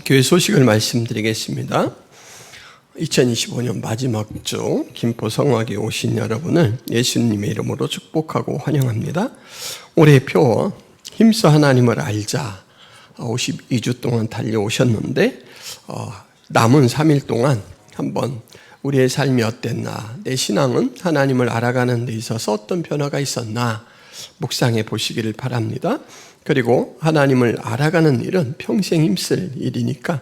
교회 소식을 말씀드리겠습니다. 2025년 마지막 주 김포 성화교에 오신 여러분을 예수님의 이름으로 축복하고 환영합니다. 올해 표 힘써 하나님을 알자 52주 동안 달려오셨는데 남은 3일 동안 한번 우리의 삶이 어땠나, 내 신앙은 하나님을 알아가는 데 있어서 어떤 변화가 있었나 묵상해 보시기를 바랍니다. 그리고 하나님을 알아가는 일은 평생 힘쓸 일이니까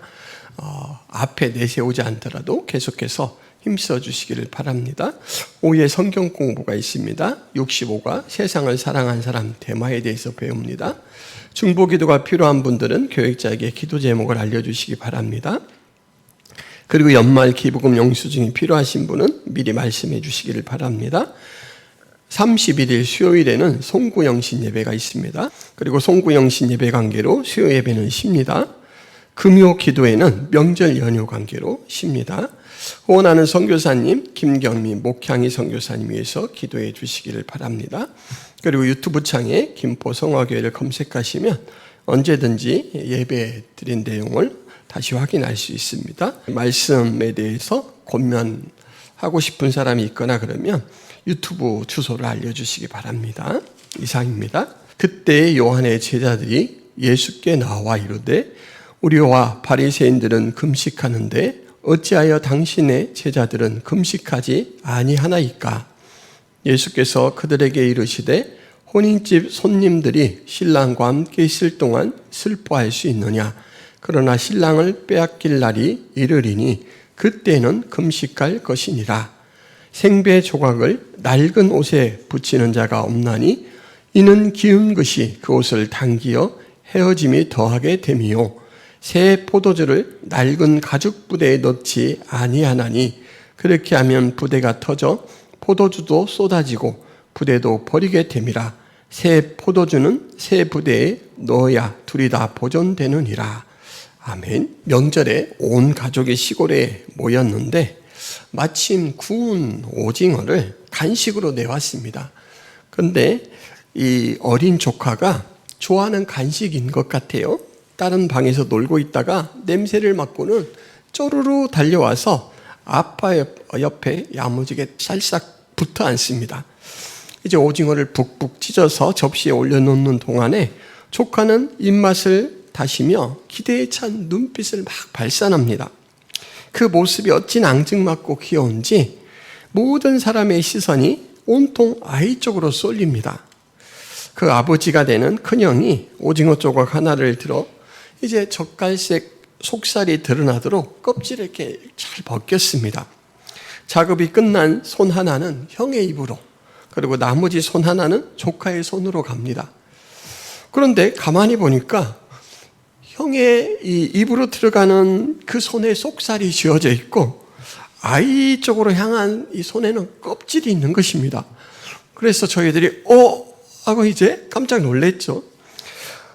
앞에 내세우지 않더라도 계속해서 힘써 주시기를 바랍니다. 오후에 성경 공부가 있습니다. 65가 세상을 사랑한 사람 대마에 대해서 배웁니다. 중보기도가 필요한 분들은 교육자에게 기도 제목을 알려주시기 바랍니다. 그리고 연말 기부금 영수증이 필요하신 분은 미리 말씀해 주시기를 바랍니다. 31일 수요일에는 송구영신 예배가 있습니다. 그리고 송구영신 예배 관계로 수요 예배는 쉽니다. 금요 기도회는 명절 연휴 관계로 쉽니다. 후원하는 선교사님 김경미 목향이 선교사님 위해서 기도해 주시기를 바랍니다. 그리고 유튜브 창에 김포 성화교회를 검색하시면 언제든지 예배 드린 내용을 다시 확인할 수 있습니다. 말씀에 대해서 권면하고 싶은 사람이 있거나 그러면 유튜브 주소를 알려주시기 바랍니다. 이상입니다. 그때 요한의 제자들이 예수께 나와 이르되 우리와 바리새인들은 금식하는데 어찌하여 당신의 제자들은 금식하지 아니하나이까? 예수께서 그들에게 이르시되 혼인집 손님들이 신랑과 함께 있을 동안 슬퍼할 수 있느냐? 그러나 신랑을 빼앗길 날이 이르리니 그때는 금식할 것이니라. 생배 조각을 낡은 옷에 붙이는 자가 없나니 이는 기운 것이 그 옷을 당기어 헤어짐이 더하게 됨이요 새 포도주를 낡은 가죽 부대에 넣지 아니하나니 그렇게 하면 부대가 터져 포도주도 쏟아지고 부대도 버리게 됨이라. 새 포도주는 새 부대에 넣어야 둘이 다 보존되느니라. 아멘. 명절에 온 가족이 시골에 모였는데 마침 구운 오징어를 간식으로 내왔습니다. 그런데 이 어린 조카가 좋아하는 간식인 것 같아요. 다른 방에서 놀고 있다가 냄새를 맡고는 쪼르르 달려와서 아빠 옆에 야무지게 쌀싹 붙어 앉습니다. 이제 오징어를 북북 찢어서 접시에 올려놓는 동안에 조카는 입맛을 다시며 기대에 찬 눈빛을 막 발산합니다. 그 모습이 어찌나 앙증맞고 귀여운지 모든 사람의 시선이 온통 아이 쪽으로 쏠립니다. 그 아버지가 되는 큰형이 오징어 조각 하나를 들어 이제 젓갈색 속살이 드러나도록 껍질을 이렇게 잘 벗겼습니다. 작업이 끝난 손 하나는 형의 입으로, 그리고 나머지 손 하나는 조카의 손으로 갑니다. 그런데 가만히 보니까 형의 이 입으로 들어가는 그 손에 속살이 쥐어져 있고 아이 쪽으로 향한 이 손에는 껍질이 있는 것입니다. 그래서 저희들이 하고 이제 깜짝 놀랐죠.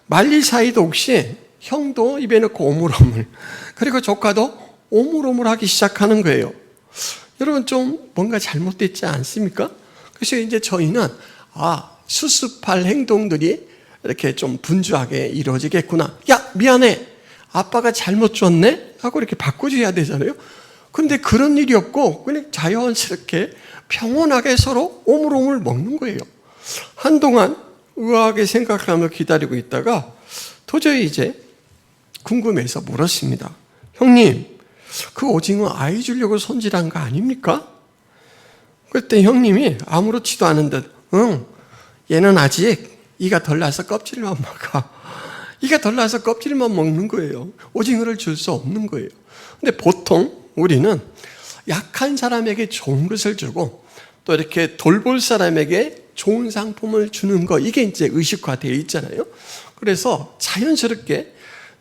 말릴 사이도 없이 형도 입에 넣고 오물오물, 그리고 조카도 오물오물하기 시작하는 거예요. 여러분 좀 뭔가 잘못됐지 않습니까? 그래서 이제 저희는 수습할 행동들이 이렇게 좀 분주하게 이루어지겠구나. 야, 미안해. 아빠가 잘못 줬네? 하고 이렇게 바꿔줘야 되잖아요. 그런데 그런 일이 없고 그냥 자연스럽게 평온하게 서로 오물오물 먹는 거예요. 한동안 의아하게 생각하며 기다리고 있다가 도저히 이제 궁금해서 물었습니다. 형님, 그 오징어 아이 주려고 손질한 거 아닙니까? 그때 형님이 아무렇지도 않은 듯 얘는 아직 이가 덜 나서 껍질만 먹어. 이가 덜 나서 껍질만 먹는 거예요. 오징어를 줄 수 없는 거예요. 근데 보통 우리는 약한 사람에게 좋은 것을 주고 또 이렇게 돌볼 사람에게 좋은 상품을 주는 거, 이게 이제 의식화되어 있잖아요. 그래서 자연스럽게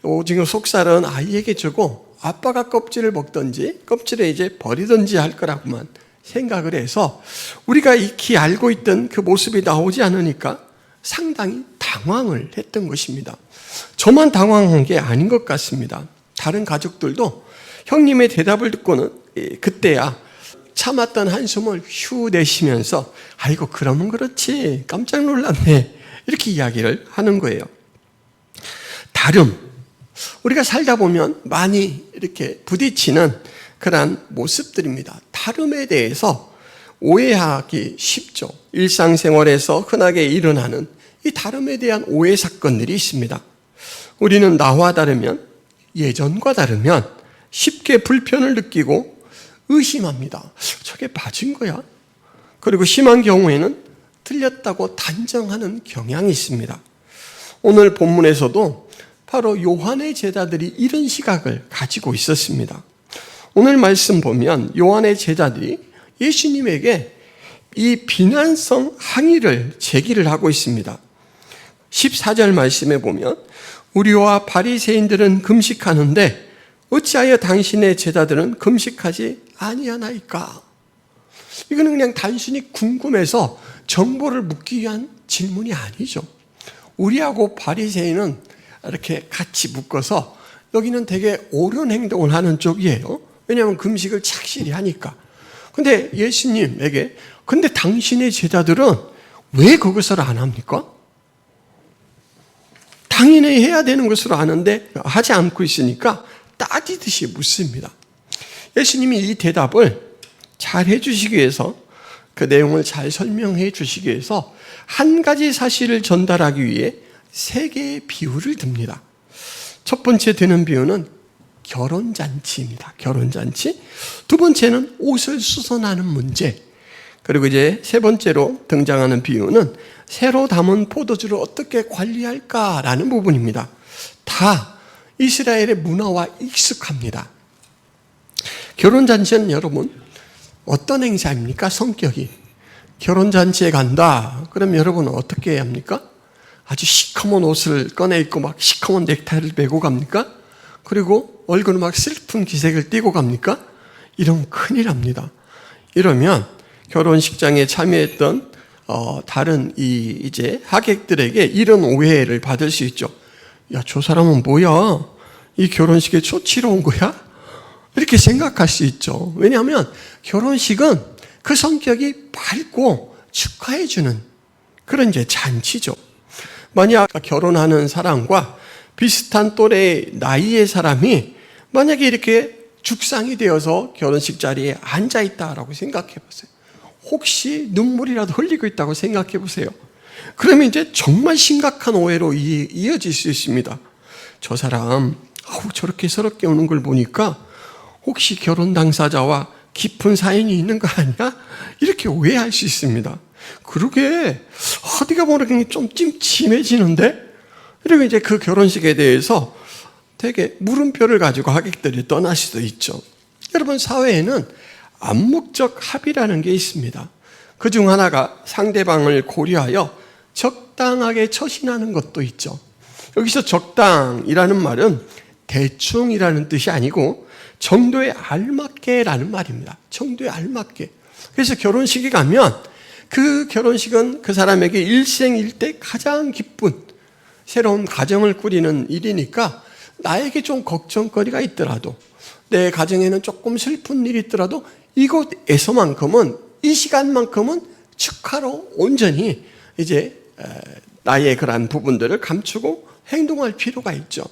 오징어 속살은 아이에게 주고 아빠가 껍질을 먹든지 껍질에 이제 버리든지 할 거라고만 생각을 해서 우리가 익히 알고 있던 그 모습이 나오지 않으니까 상당히 당황을 했던 것입니다. 저만 당황한 게 아닌 것 같습니다. 다른 가족들도 형님의 대답을 듣고는 그때야 참았던 한숨을 휴 내쉬면서 아이고 그러면 그렇지 깜짝 놀랐네 이렇게 이야기를 하는 거예요. 다름, 우리가 살다 보면 많이 이렇게 부딪히는 그러한 모습들입니다. 다름에 대해서 오해하기 쉽죠. 일상생활에서 흔하게 일어나는 이 다름에 대한 오해 사건들이 있습니다. 우리는 나와 다르면, 예전과 다르면 쉽게 불편을 느끼고 의심합니다. 저게 맞은 거야? 그리고 심한 경우에는 틀렸다고 단정하는 경향이 있습니다. 오늘 본문에서도 바로 요한의 제자들이 이런 시각을 가지고 있었습니다. 오늘 말씀 보면 요한의 제자들이 예수님에게 이 비난성 항의를 제기를 하고 있습니다. 14절 말씀에 보면 우리와 바리새인들은 금식하는데 어찌하여 당신의 제자들은 금식하지 아니하나이까? 이거는 그냥 단순히 궁금해서 정보를 묻기 위한 질문이 아니죠. 우리하고 바리새인은 이렇게 같이 묶어서 여기는 되게 옳은 행동을 하는 쪽이에요. 왜냐하면 금식을 착실히 하니까. 근데 예수님에게 근데 당신의 제자들은 왜 그것을 안 합니까? 당연히 해야 되는 것으로 아는데 하지 않고 있으니까 따지듯이 묻습니다. 예수님이 이 대답을 잘 해주시기 위해서, 그 내용을 잘 설명해 주시기 위해서 한 가지 사실을 전달하기 위해 세 개의 비유를 듭니다. 첫 번째 드는 비유는 결혼잔치입니다. 결혼잔치. 두 번째는 옷을 수선하는 문제. 그리고 이제 세 번째로 등장하는 비유는 새로 담은 포도주를 어떻게 관리할까라는 부분입니다. 다 이스라엘의 문화와 익숙합니다. 결혼잔치는 여러분 어떤 행사입니까? 성격이. 결혼잔치에 간다. 그럼 여러분은 어떻게 해야 합니까? 아주 시커먼 옷을 꺼내 입고 막 시커먼 넥타이를 메고 갑니까? 그리고 얼굴은 막 슬픈 기색을 띠고 갑니까? 이러면 큰일 납니다. 이러면 결혼식장에 참여했던 다른 이제 하객들에게 이런 오해를 받을 수 있죠. 야, 저 사람은 뭐야? 이 결혼식에 초치러 온 거야? 이렇게 생각할 수 있죠. 왜냐하면 결혼식은 그 성격이 밝고 축하해주는 그런 이제 잔치죠. 만약 결혼하는 사람과 비슷한 또래의 나이의 사람이 만약에 이렇게 죽상이 되어서 결혼식 자리에 앉아있다라고 생각해 보세요. 혹시 눈물이라도 흘리고 있다고 생각해 보세요. 그러면 이제 정말 심각한 오해로 이어질 수 있습니다. 저 사람 저렇게 서럽게 오는 걸 보니까 혹시 결혼 당사자와 깊은 사연이 있는 거 아니야? 이렇게 오해할 수 있습니다. 그러게 어디가 모르게 좀 찜찜해지는데? 그리고 이제 그 결혼식에 대해서 되게 물음표를 가지고 하객들이 떠날 수도 있죠. 여러분, 사회에는 암묵적 합의라는 게 있습니다. 그중 하나가 상대방을 고려하여 적당하게 처신하는 것도 있죠. 여기서 적당이라는 말은 대충이라는 뜻이 아니고 정도에 알맞게라는 말입니다. 정도에 알맞게. 그래서 결혼식에 가면 그 결혼식은 그 사람에게 일생일대 가장 기쁜 새로운 가정을 꾸리는 일이니까 나에게 좀 걱정거리가 있더라도 내 가정에는 조금 슬픈 일이 있더라도 이곳에서만큼은 이 시간만큼은 축하로 온전히 이제 나의 그러한 부분들을 감추고 행동할 필요가 있죠.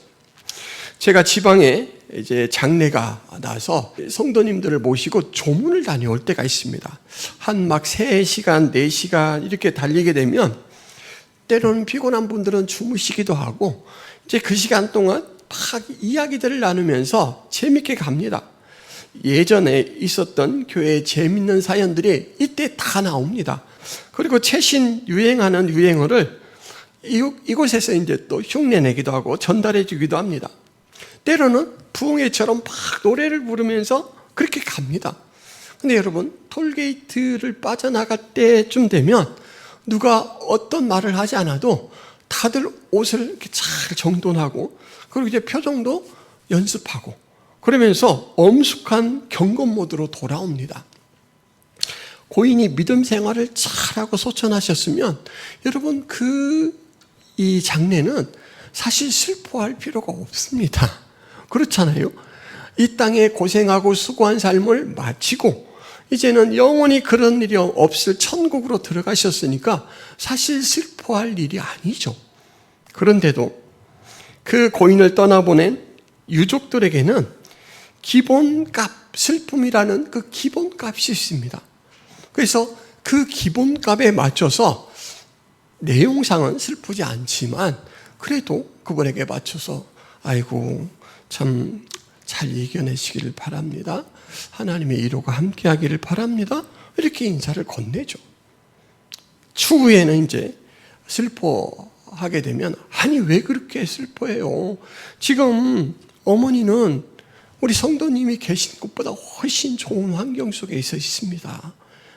제가 지방에 이제 장례가 나서 성도님들을 모시고 조문을 다녀올 때가 있습니다. 한 막 3시간, 4시간 이렇게 달리게 되면 때로는 피곤한 분들은 주무시기도 하고 이제 그 시간 동안 막 이야기들을 나누면서 재밌게 갑니다. 예전에 있었던 교회의 재밌는 사연들이 이때 다 나옵니다. 그리고 최신 유행하는 유행어를 이곳에서 이제 또 흉내내기도 하고 전달해 주기도 합니다. 때로는 부흥회처럼 막 노래를 부르면서 그렇게 갑니다. 근데 여러분, 톨게이트를 빠져나갈 때쯤 되면 누가 어떤 말을 하지 않아도 다들 옷을 이렇게 잘 정돈하고 그리고 이제 표정도 연습하고 그러면서 엄숙한 경건 모드로 돌아옵니다. 고인이 믿음 생활을 잘하고 소천하셨으면 여러분 이 장례는 사실 슬퍼할 필요가 없습니다. 그렇잖아요. 이 땅에 고생하고 수고한 삶을 마치고 이제는 영원히 그런 일이 없을 천국으로 들어가셨으니까 사실 슬퍼할 일이 아니죠. 그런데도 그 고인을 떠나보낸 유족들에게는 기본값, 슬픔이라는 그 기본값이 있습니다. 그래서 그 기본값에 맞춰서 내용상은 슬프지 않지만 그래도 그분에게 맞춰서 아이고 참 잘 이겨내시기를 바랍니다. 하나님의 위로가 함께하기를 바랍니다. 이렇게 인사를 건네죠. 추후에는 이제 슬퍼하게 되면 아니 왜 그렇게 슬퍼해요? 지금 어머니는 우리 성도님이 계신 곳보다 훨씬 좋은 환경 속에 있습니다.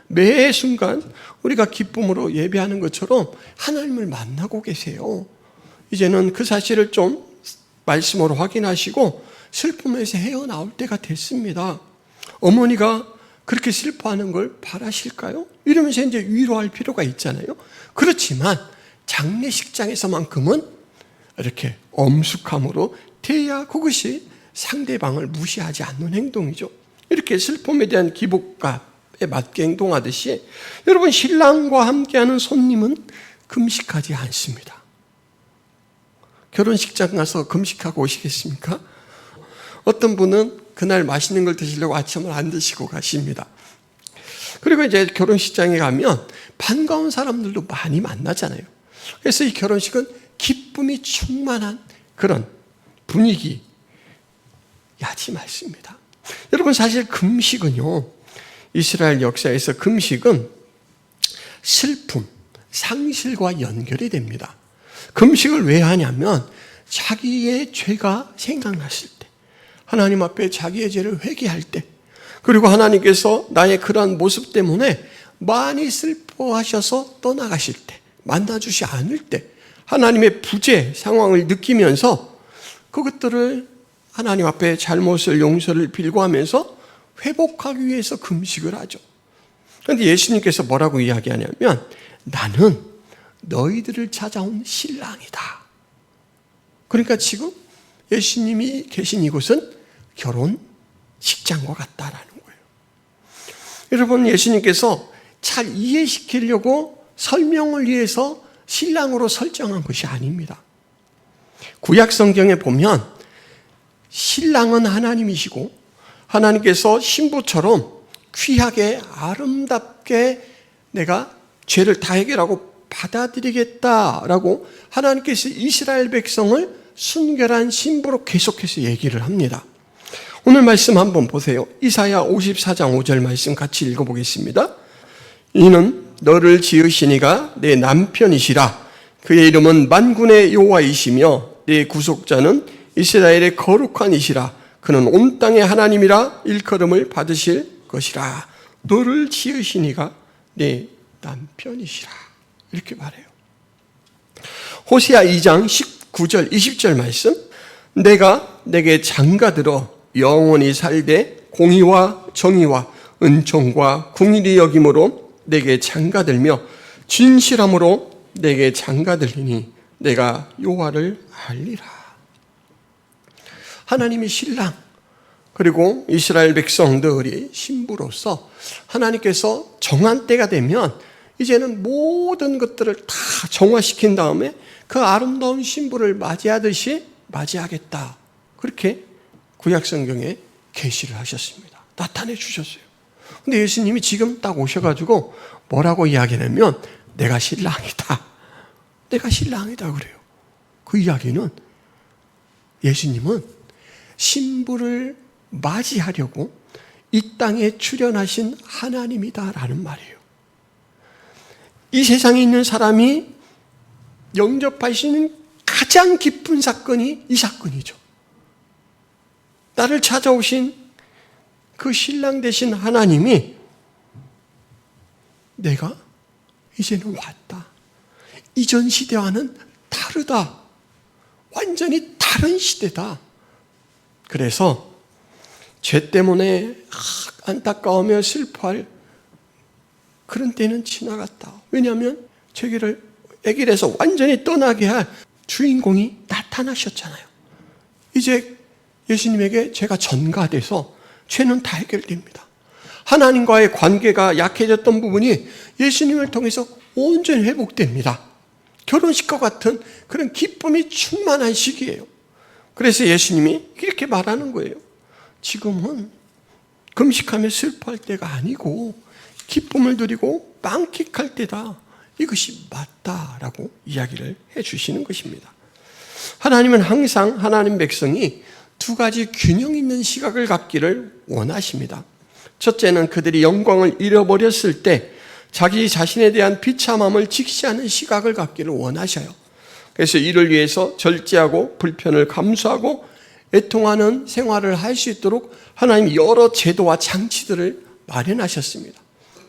매 순간 우리가 기쁨으로 예배하는 것처럼 하나님을 만나고 계세요. 이제는 그 사실을 좀 말씀으로 확인하시고 슬픔에서 헤어나올 때가 됐습니다. 어머니가 그렇게 슬퍼하는 걸 바라실까요? 이러면서 이제 위로할 필요가 있잖아요. 그렇지만 장례식장에서만큼은 이렇게 엄숙함으로 대해야 그것이 상대방을 무시하지 않는 행동이죠. 이렇게 슬픔에 대한 기복값에 맞게 행동하듯이 여러분 신랑과 함께하는 손님은 금식하지 않습니다. 결혼식장 가서 금식하고 오시겠습니까? 어떤 분은 그날 맛있는 걸 드시려고 아침을 안 드시고 가십니다. 그리고 이제 결혼식장에 가면 반가운 사람들도 많이 만나잖아요. 그래서 이 결혼식은 기쁨이 충만한 그런 분위기 야지 말습니다. 여러분 사실 금식은요, 이스라엘 역사에서 금식은 슬픔, 상실과 연결이 됩니다. 금식을 왜 하냐면 자기의 죄가 생각났을 때, 하나님 앞에 자기의 죄를 회개할 때, 그리고 하나님께서 나의 그러한 모습 때문에 많이 슬퍼하셔서 떠나가실 때, 만나주지 않을 때 하나님의 부재 상황을 느끼면서 그것들을 하나님 앞에 잘못을 용서를 빌고 하면서 회복하기 위해서 금식을 하죠. 그런데 예수님께서 뭐라고 이야기하냐면 나는 너희들을 찾아온 신랑이다. 그러니까 지금 예수님이 계신 이곳은 결혼식장과 같다라는 거예요. 여러분 예수님께서 잘 이해시키려고 설명을 위해서 신랑으로 설정한 것이 아닙니다. 구약 성경에 보면 신랑은 하나님이시고 하나님께서 신부처럼 귀하게 아름답게 내가 죄를 다 해결하고 받아들이겠다라고 하나님께서 이스라엘 백성을 순결한 신부로 계속해서 얘기를 합니다. 오늘 말씀 한번 보세요. 이사야 54장 5절 말씀 같이 읽어보겠습니다. 이는 너를 지으시니가 내 남편이시라. 그의 이름은 만군의 여호와이시며 내 구속자는 이스라엘의 거룩한 이시라. 그는 온 땅의 하나님이라 일컬음을 받으실 것이라. 너를 지으시니가 내 남편이시라. 이렇게 말해요. 호세아 2장 19절 20절 말씀. 내가 내게 장가들어 영원히 살되 공의와 정의와 은총과 긍휼히 여김으로 내게 장가들며 진실함으로 내게 장가들리니 내가 여호와를 알리라. 하나님이 신랑 그리고 이스라엘 백성들이 신부로서 하나님께서 정한 때가 되면 이제는 모든 것들을 다 정화시킨 다음에 그 아름다운 신부를 맞이하듯이 맞이하겠다. 그렇게 구약성경에 계시를 하셨습니다. 나타내 주셨어요. 근데 예수님이 지금 딱 오셔가지고 뭐라고 이야기하냐면 내가 신랑이다. 내가 신랑이다 그래요. 그 이야기는 예수님은 신부를 맞이하려고 이 땅에 출현하신 하나님이다라는 말이에요. 이 세상에 있는 사람이 영접할 수 있는 가장 기쁜 사건이 이 사건이죠. 나를 찾아오신 그 신랑 되신 하나님이 내가 이제는 왔다. 이전 시대와는 다르다. 완전히 다른 시대다. 그래서 죄 때문에 안타까우며 슬퍼할 그런 때는 지나갔다. 왜냐하면 죄를 해결해서 완전히 떠나게 할 주인공이 나타나셨잖아요. 이제 예수님에게 죄가 전가돼서 죄는 다 해결됩니다. 하나님과의 관계가 약해졌던 부분이 예수님을 통해서 온전히 회복됩니다. 결혼식과 같은 그런 기쁨이 충만한 시기예요. 그래서 예수님이 이렇게 말하는 거예요. 지금은 금식하며 슬퍼할 때가 아니고 기쁨을 누리고 만끽할 때다. 이것이 맞다라고 이야기를 해주시는 것입니다. 하나님은 항상 하나님 백성이 두 가지 균형 있는 시각을 갖기를 원하십니다. 첫째는 그들이 영광을 잃어버렸을 때 자기 자신에 대한 비참함을 직시하는 시각을 갖기를 원하셔요. 그래서 이를 위해서 절제하고 불편을 감수하고 애통하는 생활을 할 수 있도록 하나님이 여러 제도와 장치들을 마련하셨습니다.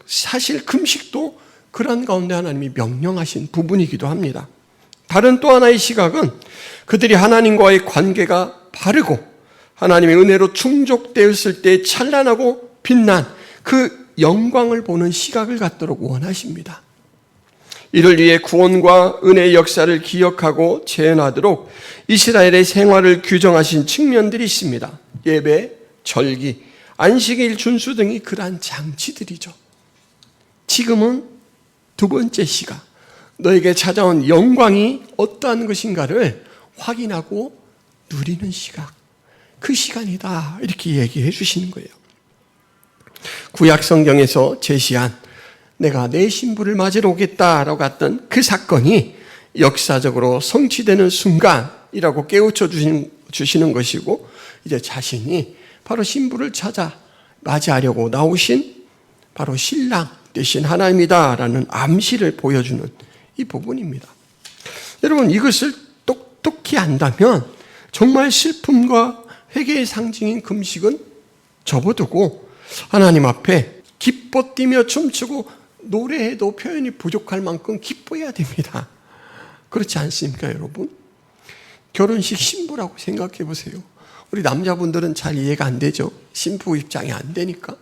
사실 금식도 그런 가운데 하나님이 명령하신 부분이기도 합니다. 다른 또 하나의 시각은 그들이 하나님과의 관계가 바르고 하나님의 은혜로 충족되었을 때 찬란하고 빛난 그 영광을 보는 시각을 갖도록 원하십니다. 이를 위해 구원과 은혜의 역사를 기억하고 재현하도록 이스라엘의 생활을 규정하신 측면들이 있습니다. 예배, 절기, 안식일 준수 등이 그러한 장치들이죠. 지금은 두 번째 시각, 너에게 찾아온 영광이 어떠한 것인가를 확인하고 누리는 시각, 그 시간이다 이렇게 얘기해 주시는 거예요. 구약 성경에서 제시한 내가 내 신부를 맞으러 오겠다라고 했던 그 사건이 역사적으로 성취되는 순간이라고 깨우쳐 주시는 것이고, 이제 자신이 바로 신부를 찾아 맞이하려고 나오신 바로 신랑 되신 하나님이다라는 암시를 보여주는 이 부분입니다. 여러분, 이것을 똑똑히 안다면 정말 슬픔과 회개의 상징인 금식은 접어두고 하나님 앞에 기뻐 뛰며 춤추고 노래해도 표현이 부족할 만큼 기뻐해야 됩니다. 그렇지 않습니까, 여러분? 결혼식 신부라고 생각해 보세요. 우리 남자분들은 잘 이해가 안 되죠. 신부 입장이 안 되니까.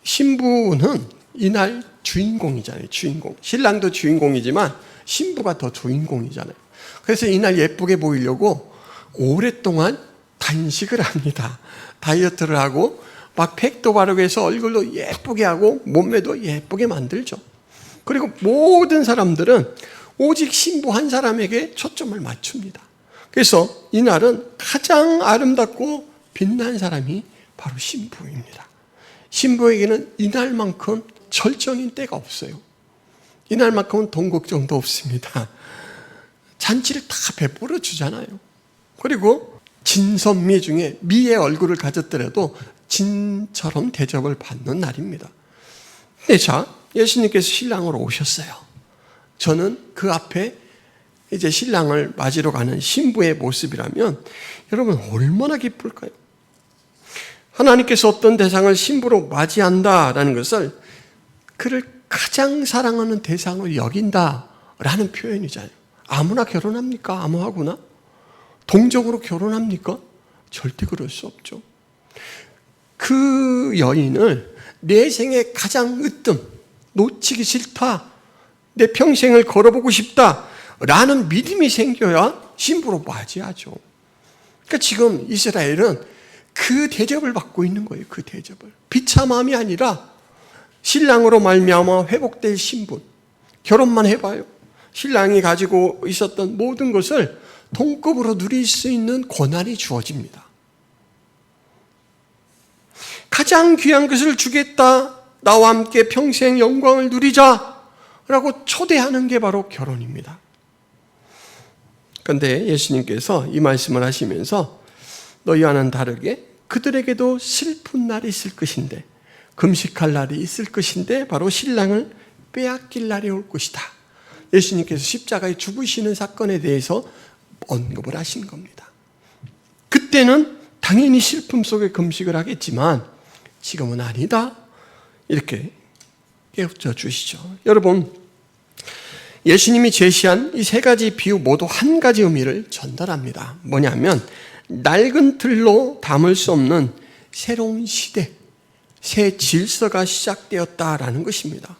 신부는 이날 주인공이잖아요. 주인공. 신랑도 주인공이지만 신부가 더 주인공이잖아요. 그래서 이날 예쁘게 보이려고 오랫동안 단식을 합니다. 다이어트를 하고 막 팩도 바르고 해서 얼굴도 예쁘게 하고 몸매도 예쁘게 만들죠. 그리고 모든 사람들은 오직 신부 한 사람에게 초점을 맞춥니다. 그래서 이날은 가장 아름답고 빛난 사람이 바로 신부입니다. 신부에게는 이날만큼 절정인 때가 없어요. 이날만큼은 돈 걱정도 없습니다. 잔치를 다 베풀어 주잖아요. 그리고 진선미 중에 미의 얼굴을 가졌더라도 진처럼 대접을 받는 날입니다. 네, 자, 예수님께서 신랑으로 오셨어요. 저는 그 앞에 이제 신랑을 맞으러 가는 신부의 모습이라면 여러분 얼마나 기쁠까요? 하나님께서 어떤 대상을 신부로 맞이한다라는 것을 그를 가장 사랑하는 대상으로 여긴다라는 표현이잖아요. 아무나 결혼합니까? 아무하고나? 동정으로 결혼합니까? 절대 그럴 수 없죠. 그 여인을 내 생에 가장 으뜸, 놓치기 싫다, 내 평생을 걸어보고 싶다라는 믿음이 생겨야 신부로 맞이하죠. 그러니까 지금 이스라엘은 그 대접을 받고 있는 거예요. 그 대접을. 비참함이 아니라 신랑으로 말미암아 회복될 신분. 결혼만 해봐요. 신랑이 가지고 있었던 모든 것을 동급으로 누릴 수 있는 권한이 주어집니다. 가장 귀한 것을 주겠다. 나와 함께 평생 영광을 누리자. 라고 초대하는 게 바로 결혼입니다. 그런데 예수님께서 이 말씀을 하시면서 너희와는 다르게 그들에게도 슬픈 날이 있을 것인데, 금식할 날이 있을 것인데 바로 신랑을 빼앗길 날이 올 것이다. 예수님께서 십자가에 죽으시는 사건에 대해서 언급을 하신 겁니다. 그때는 당연히 슬픔 속에 금식을 하겠지만 지금은 아니다. 이렇게 깨우쳐 주시죠. 여러분, 예수님이 제시한 이 세 가지 비유 모두 한 가지 의미를 전달합니다. 뭐냐면 낡은 틀로 담을 수 없는 새로운 시대, 새 질서가 시작되었다라는 것입니다.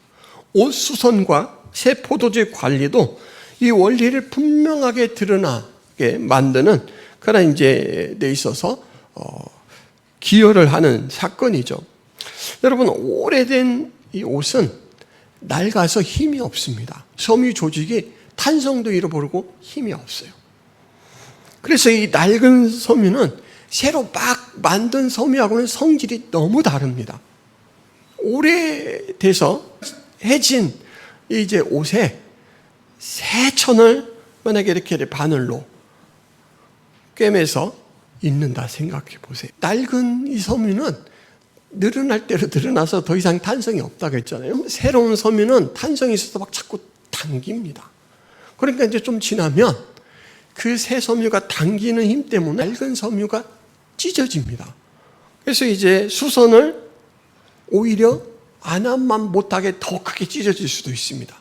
옷 수선과 새 포도주의 관리도 이 원리를 분명하게 드러나게 만드는 그런 이제 데 있어서 기여를 하는 사건이죠. 여러분, 오래된 이 옷은 낡아서 힘이 없습니다. 섬유 조직이 탄성도 잃어버리고 힘이 없어요. 그래서 이 낡은 섬유는 새로 막 만든 섬유하고는 성질이 너무 다릅니다. 오래돼서 해진 이제 옷에 새 천을 만약에 이렇게 바늘로 꿰매서 입는다 생각해 보세요. 낡은 이 섬유는 늘어날 대로 늘어나서 더 이상 탄성이 없다고 했잖아요. 새로운 섬유는 탄성이 있어서 막 자꾸 당깁니다. 그러니까 이제 좀 지나면 그 새 섬유가 당기는 힘 때문에 낡은 섬유가 찢어집니다. 그래서 이제 수선을 오히려 안함만 못하게 더 크게 찢어질 수도 있습니다.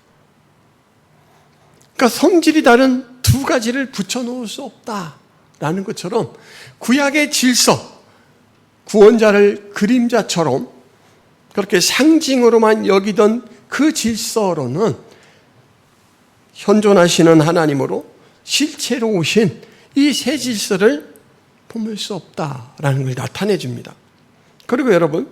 그러니까 성질이 다른 두 가지를 붙여놓을 수 없다라는 것처럼 구약의 질서, 구원자를 그림자처럼 그렇게 상징으로만 여기던 그 질서로는 현존하시는 하나님으로 실체로 오신 이 새 질서를 품을 수 없다라는 걸 나타내 줍니다. 그리고 여러분,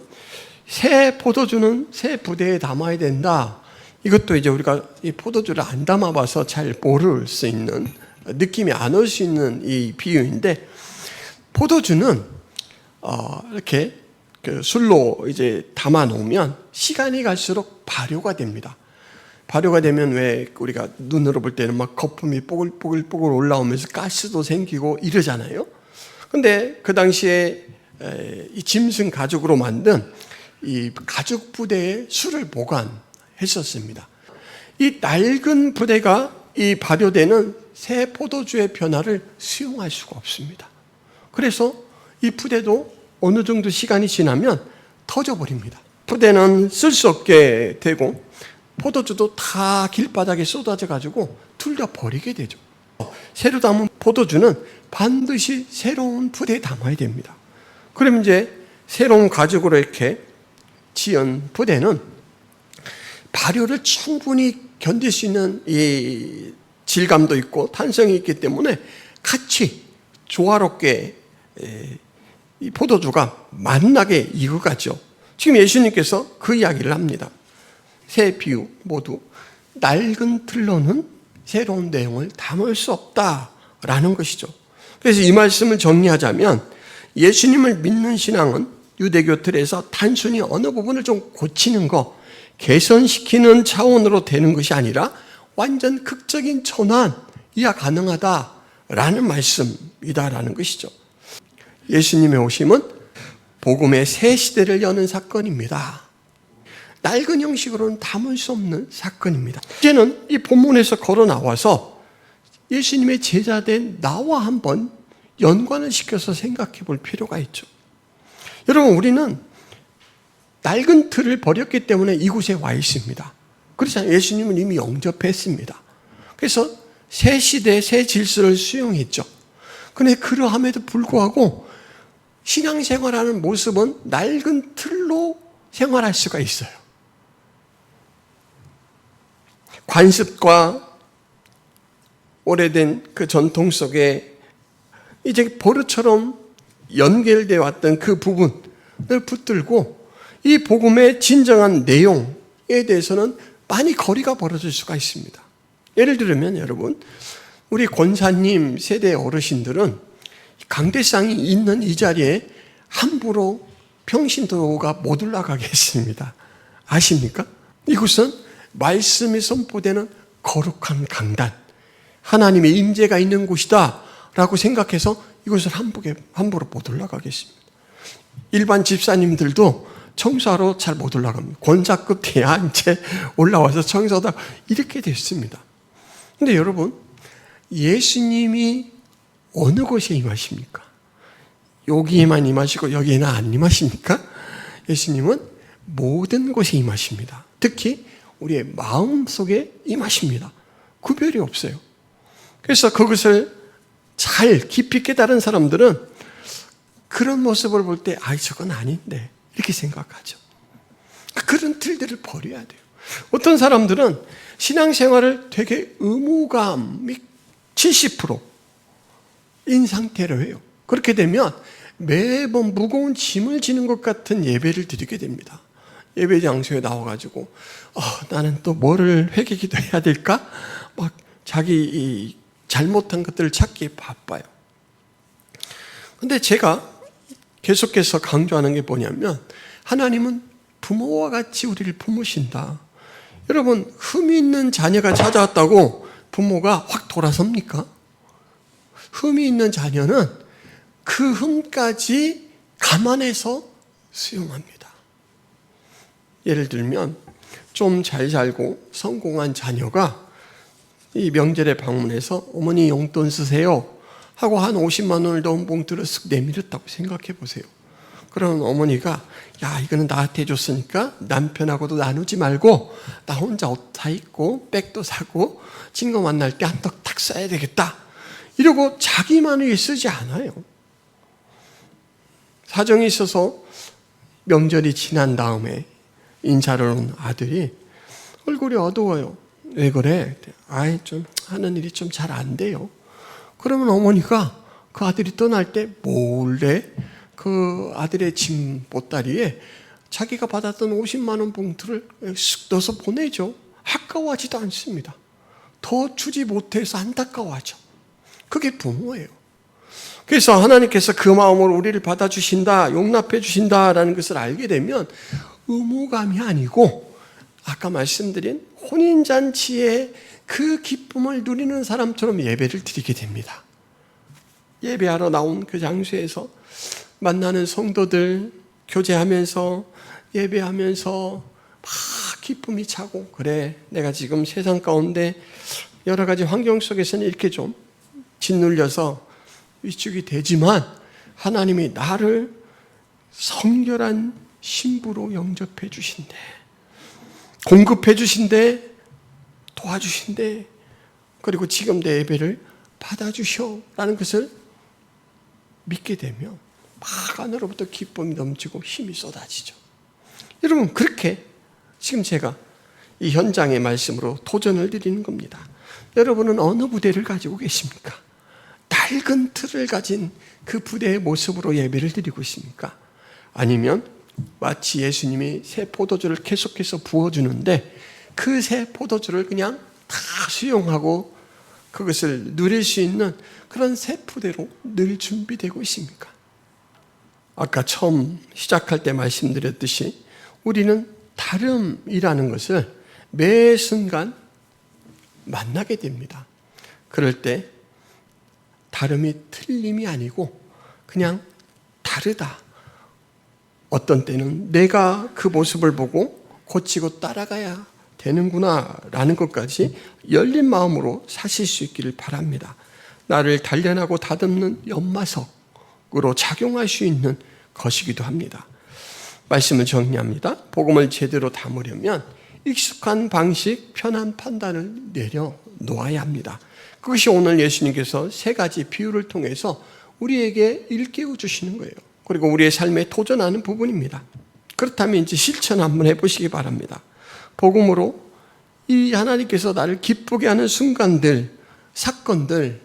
새 포도주는 새 부대에 담아야 된다. 이것도 이제 우리가 이 포도주를 안 담아봐서 잘 모를 수 있는, 느낌이 안 올 수 있는 이 비유인데, 포도주는 이렇게 그 술로 이제 담아 놓으면 시간이 갈수록 발효가 됩니다. 발효가 되면 왜 우리가 눈으로 볼 때는 막 거품이 뽀글뽀글 올라오면서 가스도 생기고 이러잖아요. 근데 그 당시에 이 짐승 가죽으로 만든 이 가죽 부대에 술을 보관했었습니다. 이 낡은 부대가 이 발효되는 새 포도주의 변화를 수용할 수가 없습니다. 그래서 이 부대도 어느 정도 시간이 지나면 터져버립니다. 부대는 쓸 수 없게 되고 포도주도 다 길바닥에 쏟아져 가지고 둘 다 버리게 되죠. 새로 담은 포도주는 반드시 새로운 부대에 담아야 됩니다. 그러면 이제 새로운 가죽으로 이렇게 지은 부대는 발효를 충분히 견딜 수 있는 이 질감도 있고 탄성이 있기 때문에 같이 조화롭게 이 포도주가 만나게 익어가죠. 지금 예수님께서 그 이야기를 합니다. 새 비유 모두 낡은 틀로는 새로운 내용을 담을 수 없다라는 것이죠. 그래서 이 말씀을 정리하자면 예수님을 믿는 신앙은 유대교 틀에서 단순히 어느 부분을 좀 고치는 거, 개선시키는 차원으로 되는 것이 아니라 완전 극적인 전환이야 가능하다라는 말씀이다라는 것이죠. 예수님의 오심은 복음의 새 시대를 여는 사건입니다. 낡은 형식으로는 담을 수 없는 사건입니다. 이제는 이 본문에서 걸어 나와서 예수님의 제자된 나와 한번 연관을 시켜서 생각해 볼 필요가 있죠. 여러분, 우리는 낡은 틀을 버렸기 때문에 이곳에 와 있습니다. 그렇잖아요. 예수님은 이미 영접했습니다. 그래서 새 시대, 새 질서를 수용했죠. 그런데 그러함에도 불구하고 신앙생활하는 모습은 낡은 틀로 생활할 수가 있어요. 관습과 오래된 그 전통 속에 이제 버릇처럼 연결되어 왔던 그 부분을 붙들고 이 복음의 진정한 내용에 대해서는 많이 거리가 벌어질 수가 있습니다. 예를 들면 여러분, 우리 권사님 세대 어르신들은 강대상이 있는 이 자리에 함부로 평신도가 못 올라가겠습니다. 아십니까? 이곳은 말씀이 선포되는 거룩한 강단, 하나님의 임재가 있는 곳이다 라고 생각해서 이곳을 함부로 못 올라가겠습니다. 일반 집사님들도 청소하러 잘 못 올라갑니다. 권사급 돼야 이제 올라와서 청소하다 이렇게 됐습니다. 근데 여러분, 예수님이 어느 곳에 임하십니까? 여기에만 임하시고 여기에는 안 임하십니까? 예수님은 모든 곳에 임하십니다. 특히 우리의 마음 속에 임하십니다. 구별이 없어요. 그래서 그것을 잘 깊이 깨달은 사람들은 그런 모습을 볼 때 저건 아닌데 이렇게 생각하죠. 그런 틀들을 버려야 돼요. 어떤 사람들은 신앙생활을 되게 의무감이 70%인 상태로 해요. 그렇게 되면 매번 무거운 짐을 지는 것 같은 예배를 드리게 됩니다. 예배 장소에 나와가지고 나는 또 뭐를 회개기도 해야 될까? 막 자기 잘못한 것들을 찾기에 바빠요. 근데 제가 계속해서 강조하는 게 뭐냐면 하나님은 부모와 같이 우리를 품으신다. 여러분, 흠이 있는 자녀가 찾아왔다고 부모가 확 돌아섭니까? 흠이 있는 자녀는 그 흠까지 감안해서 수용합니다. 예를 들면 좀 잘 살고 성공한 자녀가 이 명절에 방문해서 어머니 용돈 쓰세요 하고 한 50만 원을 넣은 봉투를 쓱 내밀었다고 생각해 보세요. 그러면 어머니가 야, 이거는 나한테 줬으니까 남편하고도 나누지 말고 나 혼자 옷 다 입고 백도 사고 친구 만날 때 한턱 탁 써야 되겠다 이러고 자기만을 쓰지 않아요. 사정이 있어서 명절이 지난 다음에 인사를 온 아들이 얼굴이 어두워요. 왜 그래? 아이, 좀 하는 일이 좀 잘 안 돼요. 그러면 어머니가 그 아들이 떠날 때 몰래 그 아들의 짐 보따리에 자기가 받았던 50만 원 봉투를 쓱 넣어서 보내죠. 아까워하지도 않습니다. 더 주지 못해서 안타까워하죠. 그게 부모예요. 그래서 하나님께서 그 마음으로 우리를 받아주신다, 용납해 주신다라는 것을 알게 되면 의무감이 아니고 아까 말씀드린 혼인잔치의 그 기쁨을 누리는 사람처럼 예배를 드리게 됩니다. 예배하러 나온 그 장소에서 만나는 성도들 교제하면서 예배하면서 막 기쁨이 차고, 그래 내가 지금 세상 가운데 여러 가지 환경 속에서는 이렇게 좀 짓눌려서 위축이 되지만 하나님이 나를 성결한 신부로 영접해 주신대, 공급해 주신대, 도와주신대, 그리고 지금 내 예배를 받아주셔 라는 것을 믿게 되면 막 안으로부터 기쁨이 넘치고 힘이 쏟아지죠. 여러분, 그렇게 지금 제가 이 현장의 말씀으로 도전을 드리는 겁니다. 여러분은 어느 부대를 가지고 계십니까? 낡은 틀을 가진 그 부대의 모습으로 예배를 드리고 있습니까? 아니면 마치 예수님이 새 포도주를 계속해서 부어주는데 그 새 포도주를 그냥 다 수용하고 그것을 누릴 수 있는 그런 새 푸대로 늘 준비되고 있습니까? 아까 처음 시작할 때 말씀드렸듯이 우리는 다름이라는 것을 매 순간 만나게 됩니다. 그럴 때 다름이 틀림이 아니고 그냥 다르다. 어떤 때는 내가 그 모습을 보고 고치고 따라가야 되는구나 라는 것까지 열린 마음으로 사실 수 있기를 바랍니다. 나를 단련하고 다듬는 연마석으로 작용할 수 있는 것이기도 합니다. 말씀을 정리합니다. 복음을 제대로 담으려면 익숙한 방식, 편한 판단을 내려놓아야 합니다. 그것이 오늘 예수님께서 세 가지 비유를 통해서 우리에게 일깨워 주시는 거예요. 그리고 우리의 삶에 도전하는 부분입니다. 그렇다면 이제 실천 한번 해보시기 바랍니다. 복음으로 이 하나님께서 나를 기쁘게 하는 순간들, 사건들,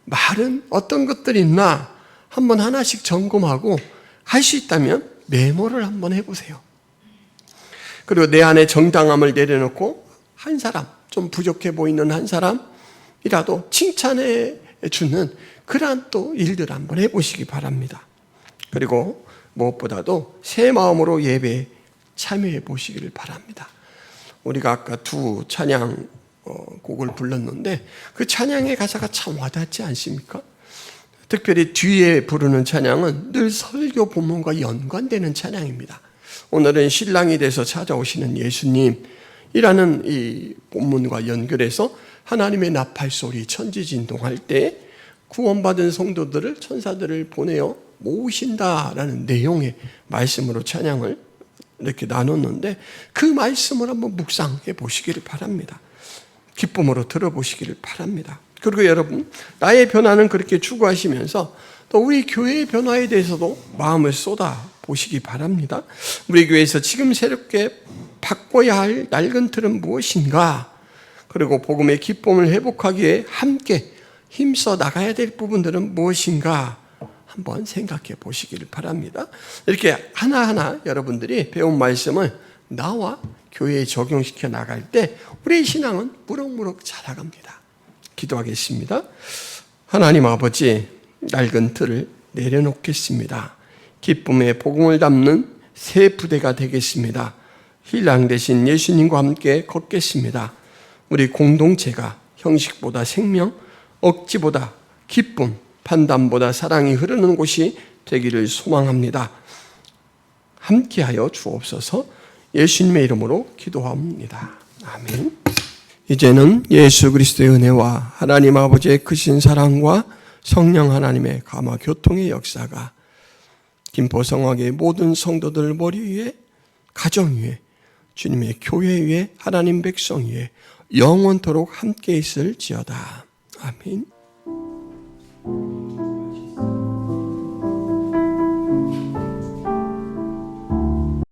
말은 어떤 것들이 있나 한번 하나씩 점검하고 할 수 있다면 메모를 한번 해보세요. 그리고 내 안에 정당함을 내려놓고 한 사람, 좀 부족해 보이는 한 사람이라도 칭찬해 주는 그러한 또 일들 한번 해보시기 바랍니다. 그리고 무엇보다도 새 마음으로 예배에 참여해 보시기를 바랍니다. 우리가 아까 두 찬양 곡을 불렀는데 그 찬양의 가사가 참 와닿지 않습니까? 특별히 뒤에 부르는 찬양은 늘 설교 본문과 연관되는 찬양입니다. 오늘은 신랑이 돼서 찾아오시는 예수님이라는 이 본문과 연결해서 하나님의 나팔 소리 천지진동할 때 구원받은 성도들을, 천사들을 보내어 모으신다라는 내용의 말씀으로 찬양을 이렇게 나눴는데 그 말씀을 한번 묵상해 보시기를 바랍니다. 기쁨으로 들어보시기를 바랍니다. 그리고 여러분, 나의 변화는 그렇게 추구하시면서 또 우리 교회의 변화에 대해서도 마음을 쏟아 보시기 바랍니다. 우리 교회에서 지금 새롭게 바꿔야 할 낡은 틀은 무엇인가? 그리고 복음의 기쁨을 회복하기에 함께 힘써 나가야 될 부분들은 무엇인가? 한번 생각해 보시기를 바랍니다. 이렇게 하나하나 여러분들이 배운 말씀을 나와 교회에 적용시켜 나갈 때 우리의 신앙은 무럭무럭 자라갑니다. 기도하겠습니다. 하나님 아버지, 낡은 틀을 내려놓겠습니다. 기쁨의 복음을 담는 새 부대가 되겠습니다. 힐랑 대신 예수님과 함께 걷겠습니다. 우리 공동체가 형식보다 생명, 억지보다 기쁨, 판단보다 사랑이 흐르는 곳이 되기를 소망합니다. 함께하여 주옵소서. 예수님의 이름으로 기도합니다. 아멘. 이제는 예수 그리스도의 은혜와 하나님 아버지의 크신 사랑과 성령 하나님의 감화 교통의 역사가 김포성악의 모든 성도들 머리 위에, 가정 위에, 주님의 교회 위에, 하나님 백성 위에 영원토록 함께 있을지어다. 아멘.